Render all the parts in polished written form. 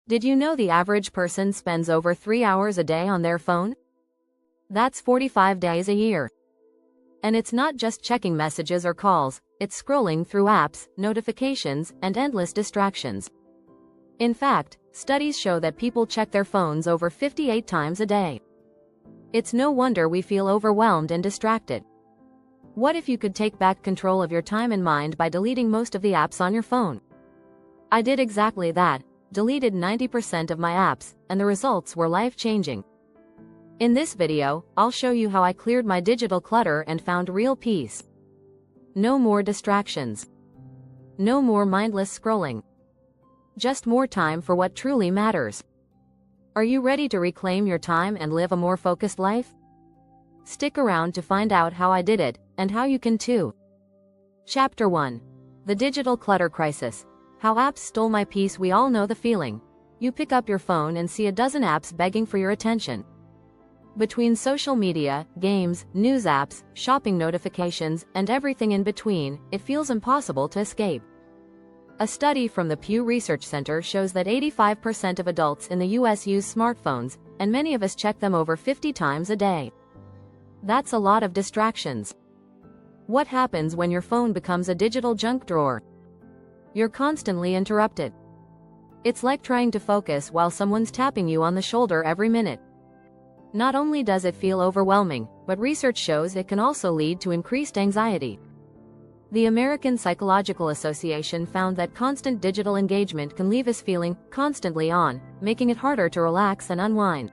Did you know the average person spends over 3 hours a day on their phone? That's 45 days a year. And it's not just checking messages or calls, it's scrolling through apps, notifications, and endless distractions. In fact, studies show that people check their phones over 58 times a day. It's no wonder we feel overwhelmed and distracted. What if you could take back control of your time and mind by deleting most of the apps on your phone? I did exactly that, deleted 90% of my apps, and the results were life-changing. In this video, I'll show you how I cleared my digital clutter and found real peace. No more distractions. No more mindless scrolling. Just more time for what truly matters. Are you ready to reclaim your time and live a more focused life? Stick around to find out how I did it, and how you can too. Chapter 1. The Digital Clutter Crisis. How apps stole my peace. We all know the feeling. You pick up your phone and see a dozen apps begging for your attention. Between social media, games, news apps, shopping notifications, and everything in between, it feels impossible to escape. A study from the Pew Research Center shows that 85% of adults in the US use smartphones, and many of us check them over 50 times a day. That's a lot of distractions. What happens when your phone becomes a digital junk drawer? You're constantly interrupted. It's like trying to focus while someone's tapping you on the shoulder every minute. Not only does it feel overwhelming, but research shows it can also lead to increased anxiety. The American Psychological Association found that constant digital engagement can leave us feeling constantly on, making it harder to relax and unwind.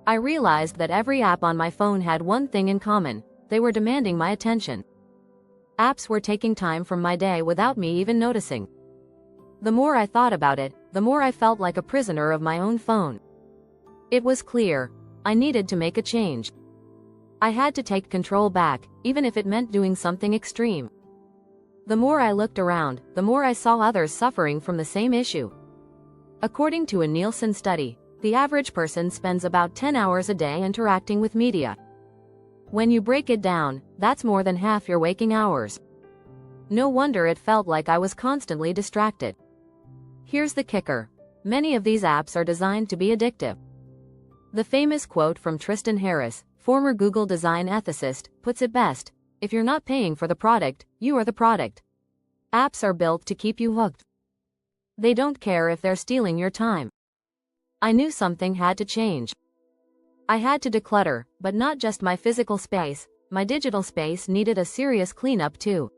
I realized that every app on my phone had one thing in common: they were demanding my attention. Apps were taking time from my day without me even noticing. The more I thought about it, the more I felt like a prisoner of my own phone. It was clear. I needed to make a change. I had to take control back, even if it meant doing something extreme. The more I looked around, the more I saw others suffering from the same issue. According to a Nielsen study, the average person spends about 10 hours a day interacting with media. When you break it down, that's more than half your waking hours. No wonder it felt like I was constantly distracted. Here's the kicker. Many of these apps are designed to be addictive. The famous quote from Tristan Harris, former Google design ethicist, puts it best: if you're not paying for the product, you are the product. Apps are built to keep you hooked. They don't care if they're stealing your time. I knew something had to change. I had to declutter, but not just my physical space, my digital space needed a serious cleanup too.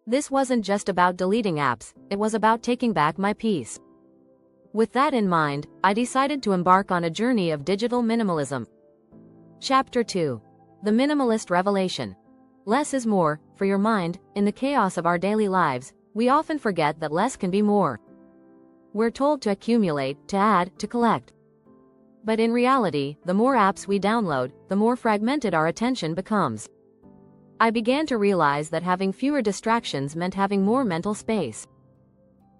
This wasn't just about deleting apps, it was about taking back my peace. With that in mind, I decided to embark on a journey of digital minimalism. Chapter 2. The Minimalist Revelation. Less is more. For your mind, in the chaos of our daily lives, we often forget that less can be more. We're told to accumulate, to add, to collect. But in reality, the more apps we download, the more fragmented our attention becomes. I began to realize that having fewer distractions meant having more mental space.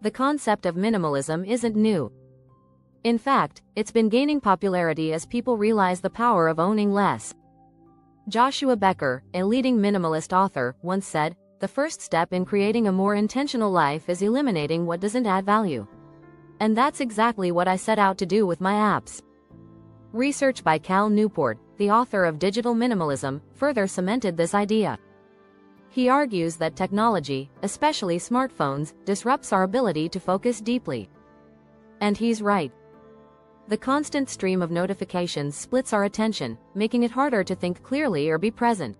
The concept of minimalism isn't new. In fact, it's been gaining popularity as people realize the power of owning less. Joshua Becker, a leading minimalist author, once said, "The first step in creating a more intentional life is eliminating what doesn't add value." And that's exactly what I set out to do with my apps. Research by Cal Newport, the author of Digital Minimalism, further cemented this idea. He argues that technology, especially smartphones, disrupts our ability to focus deeply. And he's right. The constant stream of notifications splits our attention, making it harder to think clearly or be present.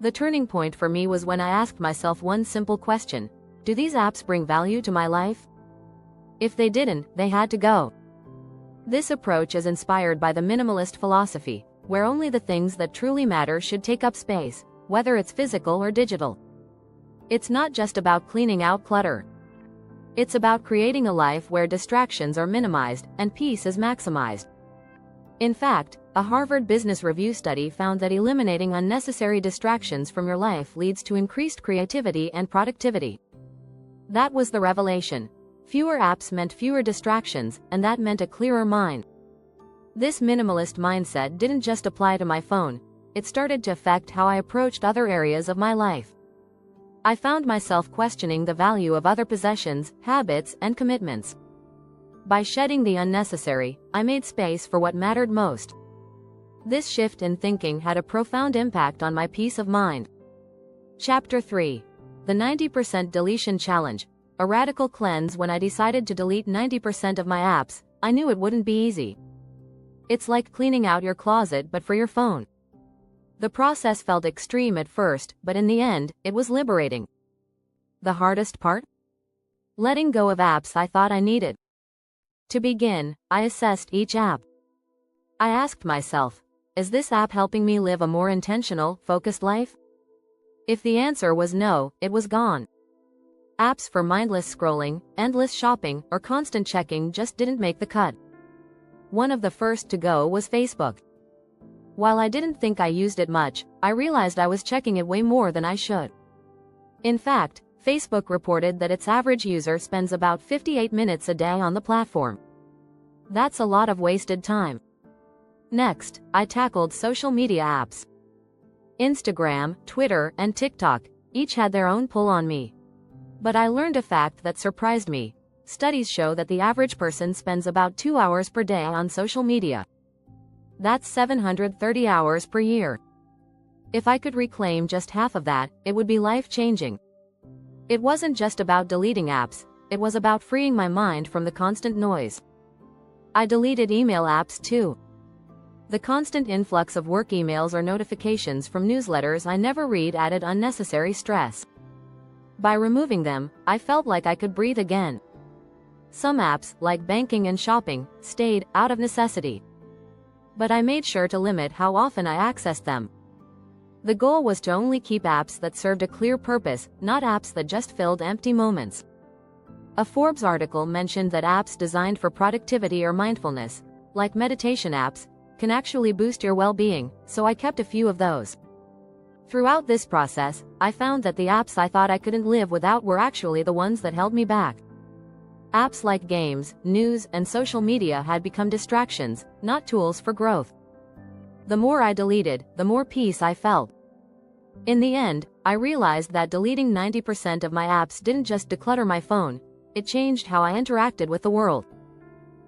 The turning point for me was when I asked myself one simple question: do these apps bring value to my life? If they didn't, they had to go. This approach is inspired by the minimalist philosophy, where only the things that truly matter should take up space, whether it's physical or digital. It's not just about cleaning out clutter. It's about creating a life where distractions are minimized and peace is maximized. In fact, a Harvard Business Review study found that eliminating unnecessary distractions from your life leads to increased creativity and productivity. That was the revelation. Fewer apps meant fewer distractions, and that meant a clearer mind. This minimalist mindset didn't just apply to my phone, it started to affect how I approached other areas of my life. I found myself questioning the value of other possessions, habits, and commitments. By shedding the unnecessary, I made space for what mattered most. This shift in thinking had a profound impact on my peace of mind. Chapter 3. The 90% Deletion Challenge. A radical cleanse. When I decided to delete 90% of my apps, I knew it wouldn't be easy. It's like cleaning out your closet but for your phone. The process felt extreme at first, but in the end, it was liberating. The hardest part? Letting go of apps I thought I needed. To begin, I assessed each app. I asked myself, is this app helping me live a more intentional, focused life? If the answer was no, it was gone. Apps for mindless scrolling, endless shopping, or constant checking just didn't make the cut. One of the first to go was Facebook. While I didn't think I used it much, I realized I was checking it way more than I should. In fact, Facebook reported that its average user spends about 58 minutes a day on the platform. That's a lot of wasted time. Next, I tackled social media apps. Instagram, Twitter, and TikTok each had their own pull on me. But I learned a fact that surprised me. Studies show that the average person spends about 2 hours per day on social media. That's 730 hours per year. If I could reclaim just half of that, it would be life-changing. It wasn't just about deleting apps, it was about freeing my mind from the constant noise. I deleted email apps too. The constant influx of work emails or notifications from newsletters I never read added unnecessary stress. By removing them, I felt like I could breathe again. Some apps, like banking and shopping, stayed out of necessity. But I made sure to limit how often I accessed them. The goal was to only keep apps that served a clear purpose, not apps that just filled empty moments. A Forbes article mentioned that apps designed for productivity or mindfulness, like meditation apps, can actually boost your well-being, so I kept a few of those. Throughout this process, I found that the apps I thought I couldn't live without were actually the ones that held me back. Apps like games, news, and social media had become distractions, not tools for growth. The more I deleted, the more peace I felt. In the end, I realized that deleting 90% of my apps didn't just declutter my phone, it changed how I interacted with the world.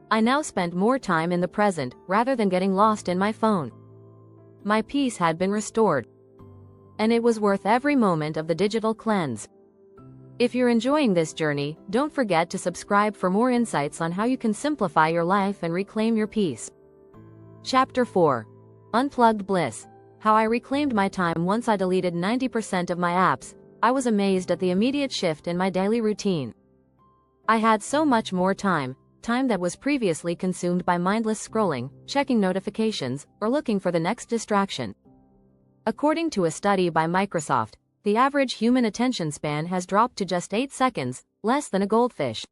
I now spent more time in the present, rather than getting lost in my phone. My peace had been restored. And it was worth every moment of the digital cleanse. If you're enjoying this journey, don't forget to subscribe for more insights on how you can simplify your life and reclaim your peace. Chapter 4. Unplugged Bliss. How I reclaimed my time. Once I deleted 90% of my apps, I was amazed at the immediate shift in my daily routine. I had so much more time that was previously consumed by mindless scrolling, checking notifications, or looking for the next distraction. According to a study by Microsoft, the average human attention span has dropped to just 8 seconds, less than a goldfish.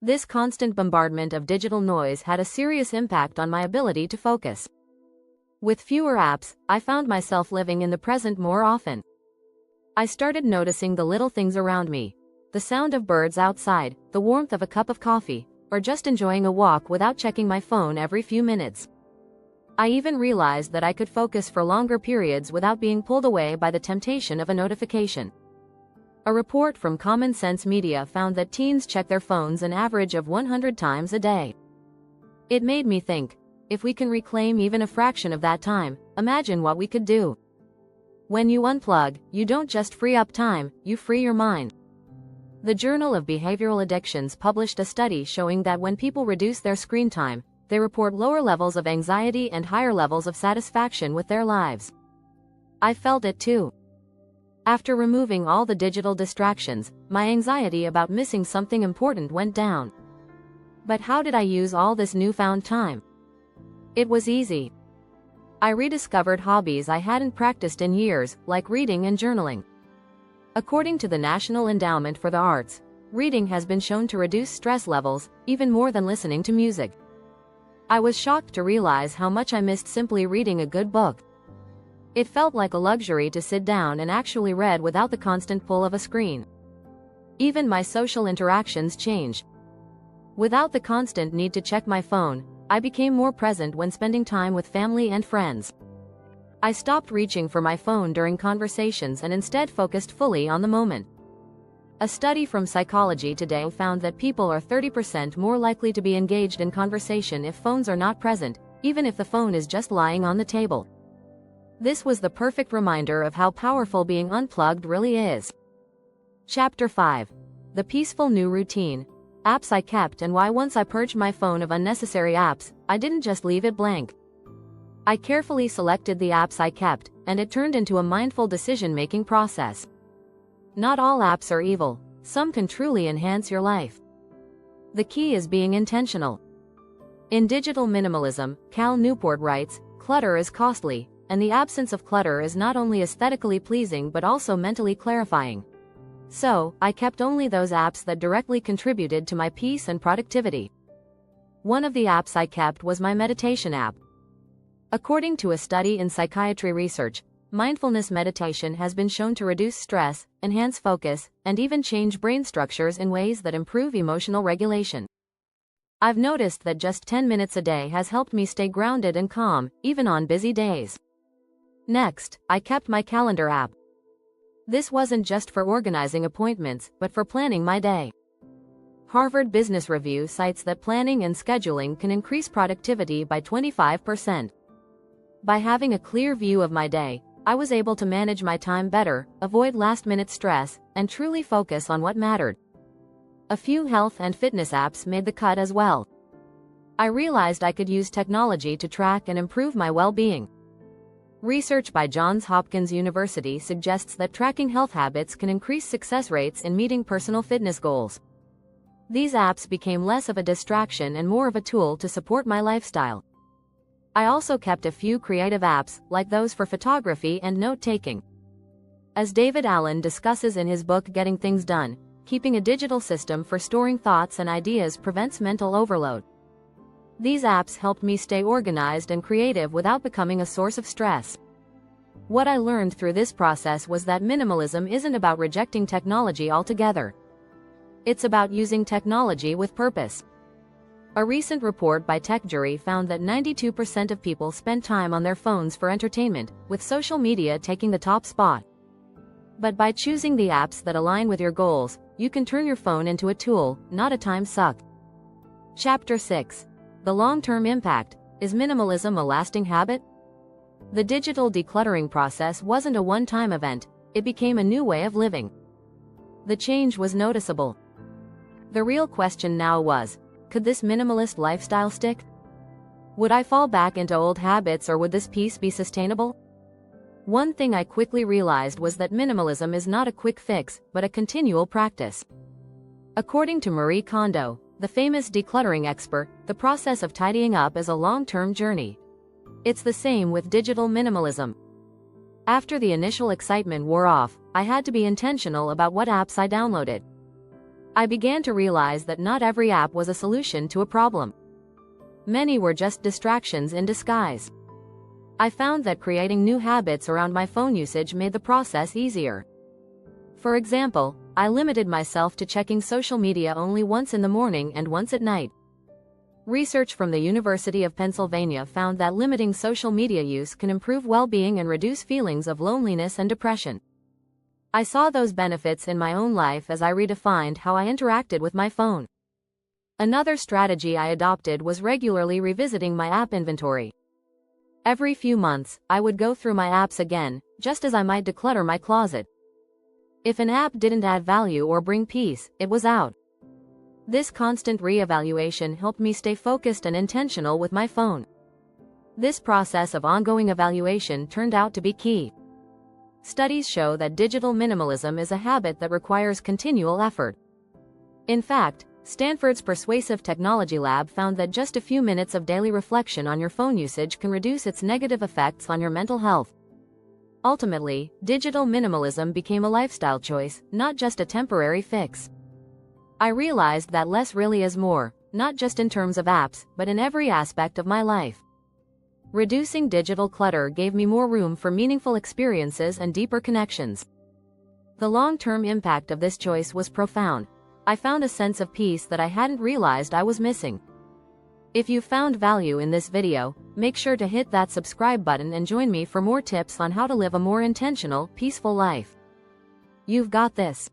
This constant bombardment of digital noise had a serious impact on my ability to focus. With fewer apps, I found myself living in the present more often. I started noticing the little things around me, the sound of birds outside, the warmth of a cup of coffee, or just enjoying a walk without checking my phone every few minutes. I even realized that I could focus for longer periods without being pulled away by the temptation of a notification. A report from Common Sense Media found that teens check their phones an average of 100 times a day. It made me think, if we can reclaim even a fraction of that time, imagine what we could do. When you unplug, you don't just free up time, you free your mind. The Journal of Behavioral Addictions published a study showing that when people reduce their screen time, they report lower levels of anxiety and higher levels of satisfaction with their lives. I felt it too. After removing all the digital distractions, my anxiety about missing something important went down. But how did I use all this newfound time? It was easy. I rediscovered hobbies I hadn't practiced in years, like reading and journaling. According to the National Endowment for the Arts, reading has been shown to reduce stress levels, even more than listening to music. I was shocked to realize how much I missed simply reading a good book. It felt like a luxury to sit down and actually read without the constant pull of a screen. Even my social interactions changed. Without the constant need to check my phone, I became more present when spending time with family and friends. I stopped reaching for my phone during conversations and instead focused fully on the moment. A study from Psychology Today found that people are 30% more likely to be engaged in conversation if phones are not present, even if the phone is just lying on the table. This was the perfect reminder of how powerful being unplugged really is. Chapter 5. The Peaceful New Routine. Apps I kept and why. Once I purged my phone of unnecessary apps, I didn't just leave it blank. I carefully selected the apps I kept, and it turned into a mindful decision-making process. Not all apps are evil. Some can truly enhance your life. The key is being intentional. In Digital Minimalism, Cal Newport writes, "Clutter is costly, and the absence of clutter is not only aesthetically pleasing but also mentally clarifying." So, I kept only those apps that directly contributed to my peace and productivity. One of the apps I kept was my meditation app. According to a study in psychiatry research, mindfulness meditation has been shown to reduce stress, enhance focus, and even change brain structures in ways that improve emotional regulation. I've noticed that just 10 minutes a day has helped me stay grounded and calm, even on busy days. Next, I kept my calendar app. This wasn't just for organizing appointments, but for planning my day. Harvard Business Review cites that planning and scheduling can increase productivity by 25%. By having a clear view of my day, I was able to manage my time better, avoid last-minute stress, and truly focus on what mattered. A few health and fitness apps made the cut as well. I realized I could use technology to track and improve my well-being. Research by Johns Hopkins University suggests that tracking health habits can increase success rates in meeting personal fitness goals. These apps became less of a distraction and more of a tool to support my lifestyle. I also kept a few creative apps, like those for photography and note-taking. As David Allen discusses in his book Getting Things Done, keeping a digital system for storing thoughts and ideas prevents mental overload. These apps helped me stay organized and creative without becoming a source of stress. What I learned through this process was that minimalism isn't about rejecting technology altogether. It's about using technology with purpose. A recent report by TechJury found that 92% of people spend time on their phones for entertainment, with social media taking the top spot. But by choosing the apps that align with your goals, you can turn your phone into a tool, not a time suck. Chapter 6. The Long-Term Impact. Is minimalism a lasting habit? The digital decluttering process wasn't a one-time event, it became a new way of living. The change was noticeable. The real question now was, could this minimalist lifestyle stick? Would I fall back into old habits, or would this peace be sustainable? One thing I quickly realized was that minimalism is not a quick fix, but a continual practice. According to Marie Kondo, the famous decluttering expert, the process of tidying up is a long-term journey. It's the same with digital minimalism. After the initial excitement wore off, I had to be intentional about what apps I downloaded. I began to realize that not every app was a solution to a problem. Many were just distractions in disguise. I found that creating new habits around my phone usage made the process easier. For example, I limited myself to checking social media only once in the morning and once at night. Research from the University of Pennsylvania found that limiting social media use can improve well-being and reduce feelings of loneliness and depression. I saw those benefits in my own life as I redefined how I interacted with my phone. Another strategy I adopted was regularly revisiting my app inventory. Every few months, I would go through my apps again, just as I might declutter my closet. If an app didn't add value or bring peace, it was out. This constant reevaluation helped me stay focused and intentional with my phone. This process of ongoing evaluation turned out to be key. Studies show that digital minimalism is a habit that requires continual effort. In fact, Stanford's Persuasive Technology Lab found that just a few minutes of daily reflection on your phone usage can reduce its negative effects on your mental health. Ultimately, digital minimalism became a lifestyle choice, not just a temporary fix. I realized that less really is more, not just in terms of apps, but in every aspect of my life. Reducing digital clutter gave me more room for meaningful experiences and deeper connections. The long-term impact of this choice was profound. I found a sense of peace that I hadn't realized I was missing. If you found value in this video, make sure to hit that subscribe button and join me for more tips on how to live a more intentional, peaceful life. You've got this.